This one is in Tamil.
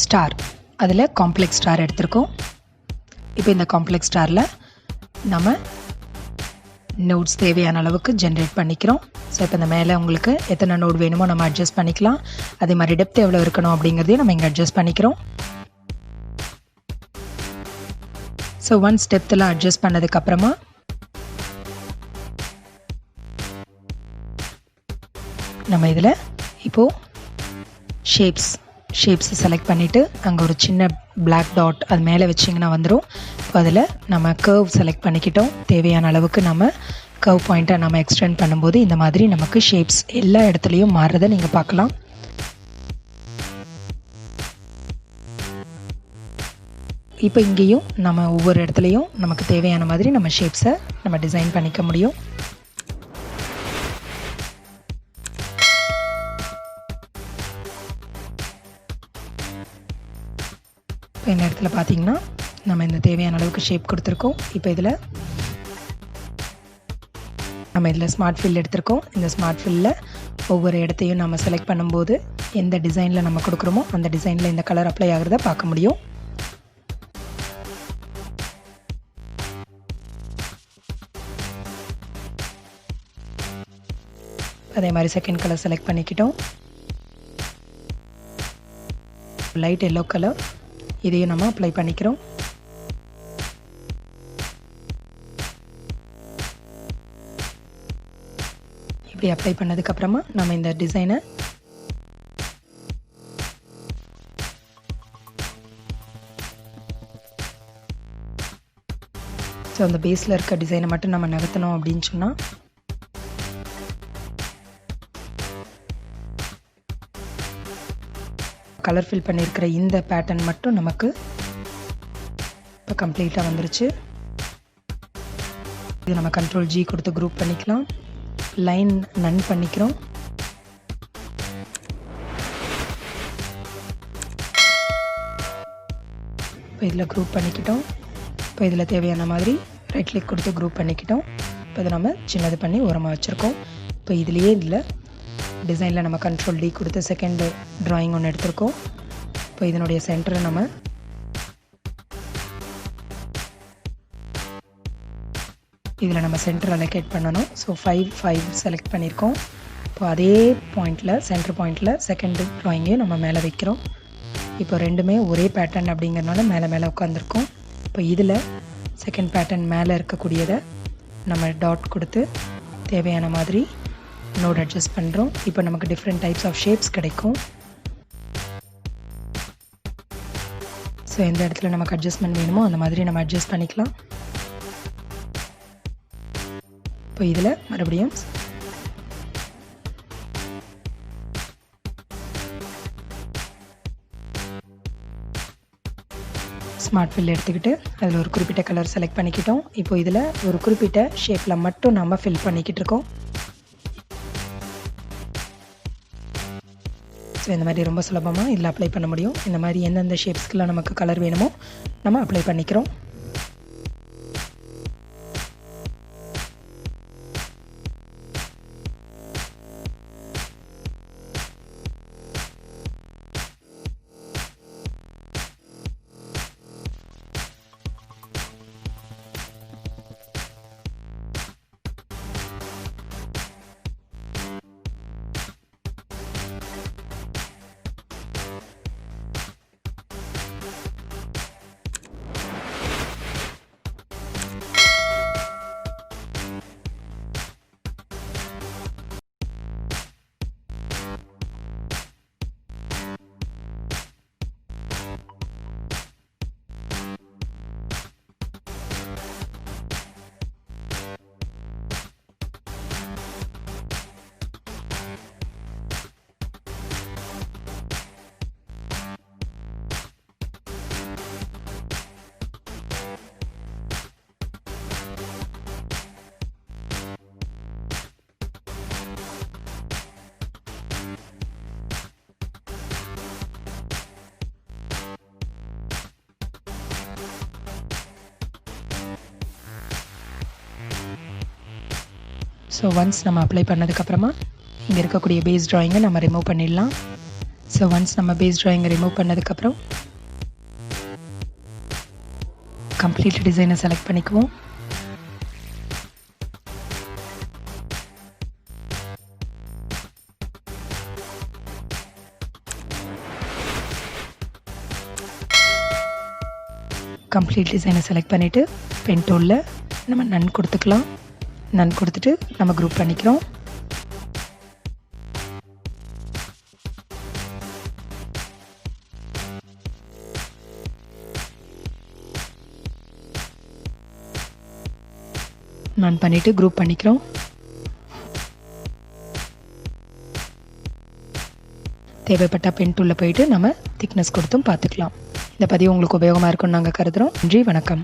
ஸ்டார், அதில் காம்ப்ளெக்ஸ் ஸ்டார் எடுத்திருக்கோம். இப்போ இந்த காம்ப்ளெக்ஸ் ஸ்டாரில் நம்ம நோட்ஸ் தேவையான அளவுக்கு ஜென்ரேட் பண்ணிக்கிறோம். ஸோ இப்போ இந்த மேலே உங்களுக்கு எத்தனை நோட் வேணுமோ நம்ம அட்ஜஸ்ட் பண்ணிக்கலாம். அதே மாதிரி டெப்த் எவ்வளோ இருக்கணும் அப்படிங்கிறதையும் நம்ம இங்கே அட்ஜஸ்ட் பண்ணிக்கிறோம். ஸோ ஒன்ஸ் டெப்த்தில் அட்ஜஸ்ட் பண்ணதுக்கப்புறமா நம்ம இதில் இப்போது ஷேப்ஸ் செலக்ட் பண்ணிவிட்டு அங்கே ஒரு சின்ன பிளாக் டாட் அது மேலே வச்சிங்கன்னா வந்துடும். இப்போ அதில் நம்ம கர்வ் செலக்ட் பண்ணிக்கிட்டோம். தேவையான அளவுக்கு நம்ம கர்வ் பாயிண்ட்டை நம்ம எக்ஸ்டெண்ட் பண்ணும்போது இந்த மாதிரி நமக்கு ஷேப்ஸ் எல்லா இடத்துலையும் மாறுறதை நீங்கள் பார்க்கலாம். இப்போ இங்கேயும் நம்ம ஒவ்வொரு இடத்துலையும் நமக்கு தேவையான மாதிரி நம்ம ஷேப்ஸை நம்ம டிசைன் பண்ணிக்க முடியும். இப்போ இந்த இடத்துல பார்த்திங்கன்னா நம்ம இந்த தேவையான அளவுக்கு ஷேப் கொடுத்துருக்கோம். இப்போ இதில் நம்ம இதில் ஸ்மார்ட் ஃபில் எடுத்திருக்கோம். இந்த ஸ்மார்ட் ஃபில்லில் ஒவ்வொரு இடத்தையும் நம்ம செலக்ட் பண்ணும்போது எந்த டிசைனில் நம்ம கொடுக்குறோமோ அந்த டிசைனில் இந்த கலர் அப்ளை ஆகிறத பார்க்க முடியும். அதே மாதிரி செகண்ட் கலர் செலக்ட் பண்ணிக்கிட்டோம். லைட் எல்லோ கலர், இதையும் நம்ம அப்ளை பண்ணிக்கிறோம். இப்படி அப்ளை பண்ணதுக்கப்புறமா நம்ம இந்த டிசைனை ஸோ அந்த பேஸில் இருக்க டிசைனை மட்டும் நம்ம நகர்த்தணும் அப்படின்னு சொன்னால் கலர் ஃபில் பண்ணியிருக்கிற இந்த பேட்டர்ன் மட்டும் நமக்கு இப்போ கம்ப்ளீட்டாக வந்துருச்சு. இது நம்ம கண்ட்ரோல் G கொடுத்து குரூப் பண்ணிக்கலாம். லைன் நன் பண்ணிக்கிறோம். இப்போ இதில் குரூப் பண்ணிக்கிட்டோம். இப்போ இதில் தேவையான மாதிரி ரைட் கிளிக் கொடுத்து குரூப் பண்ணிக்கிட்டோம். இப்போ இதை நம்ம சின்னது பண்ணி ஓரமாக வச்சுருக்கோம். இப்போ இதுலேயே இதில் டிசைனில் நம்ம கண்ட்ரோல் D கொடுத்து செகண்ட் ட்ராயிங் ஒன்று எடுத்திருக்கோம். இப்போ இதனுடைய சென்டரை நம்ம இதில் நம்ம சென்டர் அலோகேட் பண்ணணும். ஸோ 5 செலக்ட் பண்ணியிருக்கோம். இப்போ அதே பாயிண்டில் சென்டர் பாயிண்டில் செகண்ட் ட்ராயிங்கையும் நம்ம மேலே வைக்கிறோம். இப்போ ரெண்டுமே ஒரே பேட்டர்ன் அப்படிங்கிறனால மேலே உட்காந்துருக்கோம். இப்போ இதில் செகண்ட் பேட்டர்ன் மேலே இருக்கக்கூடியதை நம்ம டாட் கொடுத்து தேவையான மாதிரி நோட் அட்ஜஸ்ட் பண்ணுறோம். இப்போ நமக்கு டிஃப்ரெண்ட் டைப்ஸ் ஆஃப் ஷேப்ஸ் கிடைக்கும். ஸோ எந்த இடத்துல நமக்கு அட்ஜஸ்ட்மெண்ட் வேணுமோ அந்த மாதிரி நம்ம அட்ஜஸ்ட் பண்ணிக்கலாம். இப்போ இதில் மறுபடியும் ஸ்மார்ட் ஃபில் எடுத்துக்கிட்டு அதில் ஒரு குறிப்பிட்ட கலர் செலக்ட் பண்ணிக்கிட்டோம். இப்போ இதில் ஒரு குறிப்பிட்ட ஷேப்பில் மட்டும் நம்ம ஃபில் பண்ணிக்கிட்டு இருக்கோம். ஸோ இந்த மாதிரி ரொம்ப சுலபமாக இதில் அப்ளை பண்ண முடியும். இந்த மாதிரி எந்தெந்த ஷேப்ஸ்க்கெலாம் நமக்கு கலர் வேணுமோ நம்ம அப்ளை பண்ணிக்கிறோம். ஸோ ஒன்ஸ் நம்ம அப்ளை பண்ணதுக்கப்புறமா இங்கே இருக்கக்கூடிய பேஸ் ட்ராயிங்கை நம்ம ரிமூவ் பண்ணிடலாம். ஸோ ஒன்ஸ் நம்ம பேஸ் ட்ராயிங்கை ரிமூவ் பண்ணதுக்கப்புறம் கம்ப்ளீட் டிசைனை செலக்ட் பண்ணிக்குவோம். கம்ப்ளீட் டிசைனை செலக்ட் பண்ணிவிட்டு பென் டூலில் நம்ம நன் கொடுத்துக்கலாம். நன் கொடுத்துட்டு நம்ம குரூப் பண்ணிக்கிறோம். நன் பண்ணிவிட்டு குரூப் பண்ணிக்கிறோம். தேவைப்பட்ட பென் டூலில் போயிட்டு நம்ம திக்னஸ் கொடுத்தும் பார்த்துக்கலாம். இந்த பதிவு உங்களுக்கு உபயோகமாக இருக்கும்னு நாங்கள் கருதுகிறோம். நன்றி, வணக்கம்.